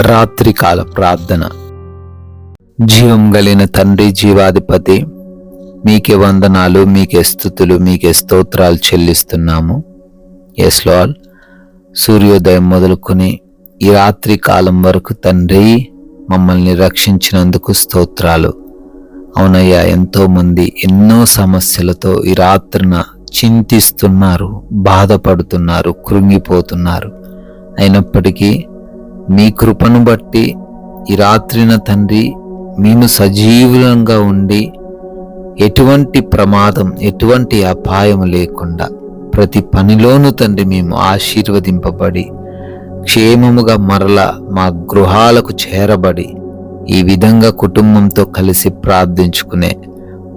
రాత్రికాల ప్రార్థన. జీవం కలిగిన తండ్రి, జీవాధిపతి, మీకే వందనాలు, మీకే స్తుతులు, మీకే స్తోత్రాలు చెల్లిస్తున్నాము. ఎస్ లార్డ్, సూర్యోదయం మొదలుకొని ఈ రాత్రి కాలం వరకు తండ్రి మమ్మల్ని రక్షించినందుకు స్తోత్రాలు. అవునయ్యా, ఎంతోమంది ఎన్నో సమస్యలతో ఈ రాత్రిన చింతిస్తున్నారు, బాధపడుతున్నారు, కృంగిపోతున్నారు. అయినప్పటికీ మీ కృపను బట్టి ఈ రాత్రిన తండ్రి మేము సజీవులంగా ఉండి ఎటువంటి ప్రమాదం, ఎటువంటి అపాయం లేకుండా ప్రతి పనిలోనూ తండ్రి మేము ఆశీర్వదింపబడి క్షేమముగా మరలా మా గృహాలకు చేరబడి ఈ విధంగా కుటుంబంతో కలిసి ప్రార్థించుకునే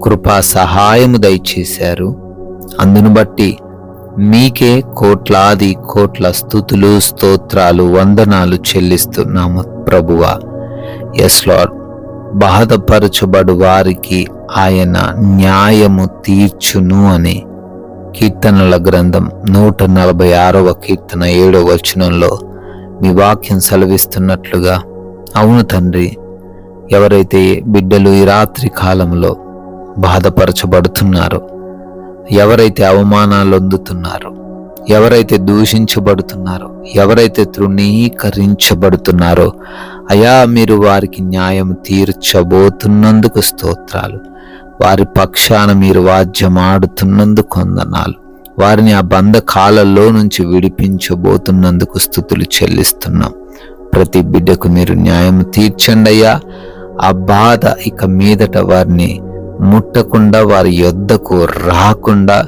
కృపా సహాయము దయచేశారు. అందును బట్టి మీకే కోట్లాది కోట్ల స్తుతులు, స్తోత్రాలు, వందనాలు చెల్లిస్తున్నాము ప్రభువా. ఎస్ లార్డ్, బాధపరచబడు వారికి ఆయన న్యాయము తీర్చును అని కీర్తనల గ్రంథం 146వ కీర్తన 7వ వచనంలో మీ వాక్యం సెలవిస్తున్నట్లుగా, అవును తండ్రి, ఎవరైతే బిడ్డలు ఈ రాత్రి కాలంలో బాధపరచబడుతున్నారో, ఎవరైతే అవమానాలు అందుతున్నారో, ఎవరైతే దూషించబడుతున్నారో, ఎవరైతే తృణీకరించబడుతున్నారో, అయా మీరు వారికి న్యాయం తీర్చబోతున్నందుకు స్తోత్రాలు. వారి పక్షాన మీరు వాద్యమాడుతున్నందుకు వందనాలు. వారిని ఆ బంధకాలలో నుంచి విడిపించబోతున్నందుకు స్తుతులు చెల్లిస్తున్నాం. ప్రతి బిడ్డకు మీరు న్యాయం తీర్చండి అయ్యా. ఆ బాధ ఇక మీదట వారిని ముట్టకుండా, వారి యొద్దకు రాకుండా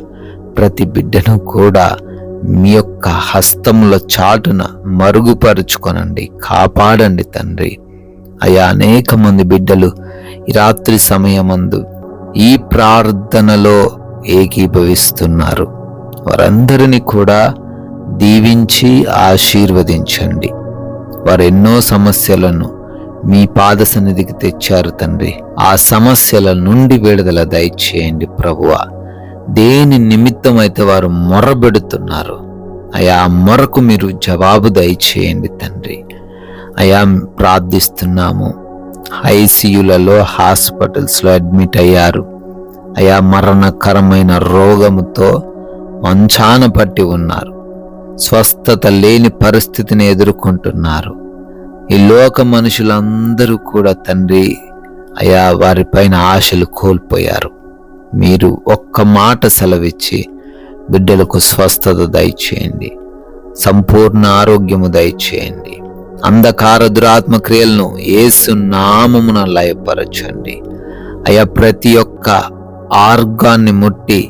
ప్రతి బిడ్డను కూడా మీ యొక్క హస్తముల చాటున మరుగుపరుచుకొనండి, కాపాడండి తండ్రి. అయా, అనేక మంది బిడ్డలు ఈ రాత్రి సమయమందు ఈ ప్రార్థనలో ఏకీభవిస్తున్నారు. వారందరినీ కూడా దీవించి ఆశీర్వదించండి. వారు ఎన్నో సమస్యలను మీ పాద సన్నిధికి తెచ్చారు తండ్రి. ఆ సమస్యల నుండి విడుదల దయచేయండి ప్రభువా. దేని నిమిత్తమైతే వారు మొరబెడుతున్నారు, అయా మొరకు మీరు జవాబు దయచేయండి తండ్రి. అయా ప్రార్థిస్తున్నాము. ఐసీయూలలో, హాస్పిటల్స్లో అడ్మిట్ అయ్యారు. అయా మరణకరమైన రోగముతో మంచాన పట్టి ఉన్నారు. స్వస్థత లేని పరిస్థితిని ఎదుర్కొంటున్నారు. ఈ లోక మనుషులందరూ కూడా తండ్రి అయా వారిపైన ఆశలు కోల్పోయారు. మీరు ఒక్క మాట సెలవిచ్చి బిడ్డలకు స్వస్థత దయచేయండి, సంపూర్ణ ఆరోగ్యము దయచేయండి. అంధకార దురాత్మ క్రియలను యేసు నామమున లయపరచండి. అయా ప్రతి ఒక్క ఆర్గాన్ని ముట్టి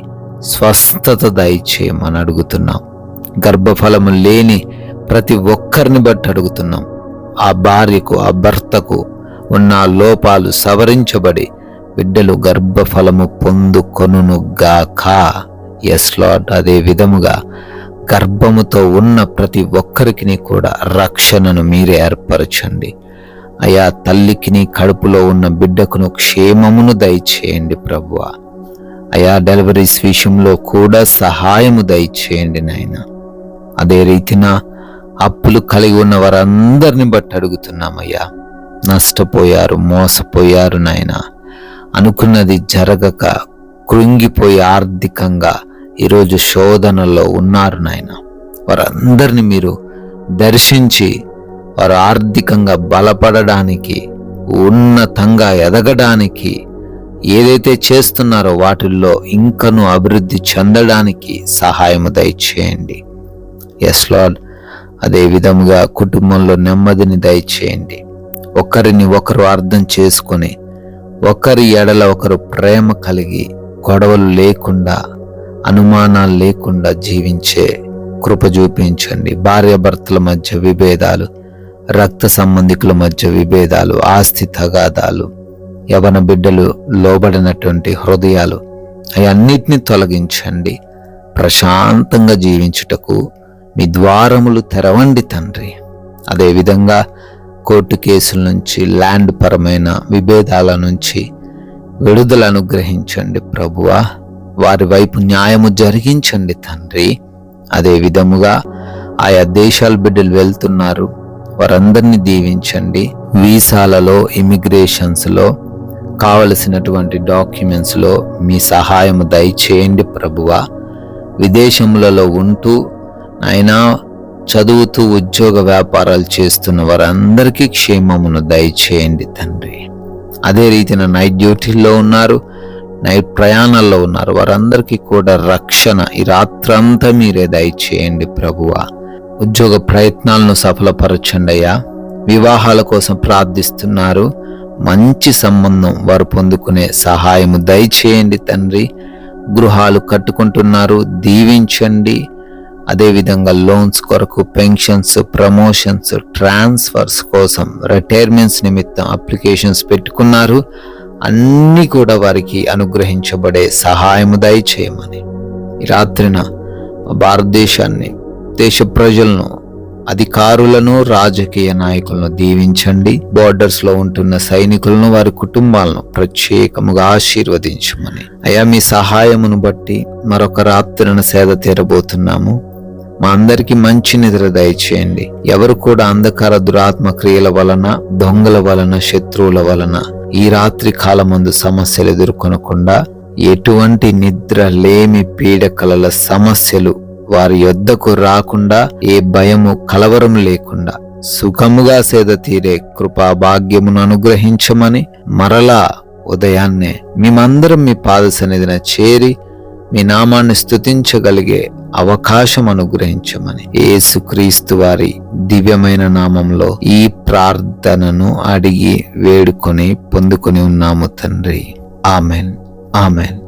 స్వస్థత దయచేయమని అడుగుతున్నాం. గర్భఫలము లేని ప్రతి ఒక్కరిని బట్టి అడుగుతున్నాం. ఆ భార్యకు, ఆ భర్తకు ఉన్న లోపాలు సవరించబడి బిడ్డలు గర్భఫలము పొందుకొనుగాక. ఎస్ లార్డ్, అదే విధముగా గర్భముతో ఉన్న ప్రతి ఒక్కరికి కూడా రక్షణను మీరే ఏర్పరచండి. అయా తల్లికిని, కడుపులో ఉన్న బిడ్డకును క్షేమమును దయచేయండి ప్రభువా. అయా డెలివరీస్ విషయంలో కూడా సహాయము దయచేయండి నాయన. అదే రీతిన అప్పులు కలిగి ఉన్న వారందరిని బట్టి అడుగుతున్నామయ్యా. నష్టపోయారు, మోసపోయారు నాయన. అనుకున్నది జరగక కృంగిపోయి ఆర్థికంగా ఈరోజు శోధనలో ఉన్నారు నాయన. వారందరిని మీరు దర్శించి వారు ఆర్థికంగా బలపడడానికి, ఉన్నతంగా ఎదగడానికి, ఏదైతే చేస్తున్నారో వాటిల్లో ఇంకనూ అభివృద్ధి చెందడానికి సహాయము దయచేయండి. ఎస్ లార్డ్, అదే విధముగా కుటుంబంలో నెమ్మదిని దయచేయండి. ఒకరిని ఒకరు అర్థం చేసుకొని, ఒకరి ఎడల ఒకరు ప్రేమ కలిగి, గొడవలు లేకుండా, అనుమానాలు లేకుండా జీవించే కృప చూపించండి. భార్యాభర్తల మధ్య విభేదాలు, రక్త సంబంధికుల మధ్య విభేదాలు, ఆస్తి తగాదాలు, యవన బిడ్డలు లోబడినటువంటి హృదయాలు అవన్నిటినీ తొలగించండి. ప్రశాంతంగా జీవించుటకు మీ ద్వారములు తెరవండి తండ్రి. అదేవిధంగా కోర్టు కేసుల నుంచి, ల్యాండ్ పరమైన విభేదాల నుంచి విడుదల అనుగ్రహించండి ప్రభువా. వారి వైపు న్యాయము జరిగించండి తండ్రి. అదే విధముగా ఆయా దేశాల బిడ్డలు వెళ్తున్నారు, వారందరినీ దీవించండి. వీసాలలో, ఇమిగ్రేషన్స్లో కావలసినటువంటి డాక్యుమెంట్స్లో మీ సహాయము దయచేయండి ప్రభువా. విదేశములలో ఉంటూ అయినా చదువుతూ ఉద్యోగ వ్యాపారాలు చేస్తున్న వారందరికీ క్షేమమును దయచేయండి తండ్రి. అదే రీతిన నైట్ డ్యూటీల్లో ఉన్నారు, నైట్ ప్రయాణాల్లో ఉన్నారు, వారందరికీ కూడా రక్షణ ఈ రాత్రంతా మీరే దయచేయండి ప్రభువా. ఉద్యోగ ప్రయత్నాలను సఫలపరచండి అయ్యా. వివాహాల కోసం ప్రార్థిస్తున్నారు, మంచి సంబంధం వారు పొందుకునే సహాయము దయచేయండి తండ్రి. గృహాలు కట్టుకుంటున్నారు, దీవించండి. అదేవిధంగా లోన్స్ కొరకు, పెన్షన్స్, ప్రమోషన్స్, ట్రాన్స్ఫర్స్ కోసం, రిటైర్మెంట్స్ నిమిత్తం అప్లికేషన్స్ పెట్టుకున్నారు, అన్నీ కూడా వారికి అనుగ్రహించబడే సహాయము దయచేయమని ఈ రాత్రిన భారతదేశాన్ని, దేశ ప్రజలను, అధికారులను, రాజకీయ నాయకులను దీవించండి. బోర్డర్స్ లో ఉంటున్న సైనికులను, వారి కుటుంబాలను ప్రత్యేకముగా ఆశీర్వదించమని అయ్యా మీ సహాయమును బట్టి మరొక రాత్రిన సేద తీరబోతున్నాము. మా అందరికీ మంచి నిద్ర దయచేయండి. ఎవరు కూడా అంధకార దురాత్మ క్రియల వలన, దొంగల వలన, శత్రువుల వలన ఈ రాత్రి కాలమందు సమస్యలు ఎదుర్కొనకుండా, ఎటువంటి నిద్ర లేమి పీడకలల సమస్యలు వారి యొద్దకు రాకుండా, ఏ భయము కలవరం లేకుండా సుఖముగా సేద తీరే కృపా భాగ్యమును అనుగ్రహించమని మరలా ఉదయాన్నే మేమందరం మీ పాద సన్నిధిన చేరి మీ నామాన్ని స్తుతించగలిగే అవకాశం అనుగ్రహించమని యేసుక్రీస్తు వారి దివ్యమైన నామంలో ఈ ప్రార్థనను అడిగి వేడుకొని పొందుకొని ఉన్నాము తండ్రి. Amen, amen.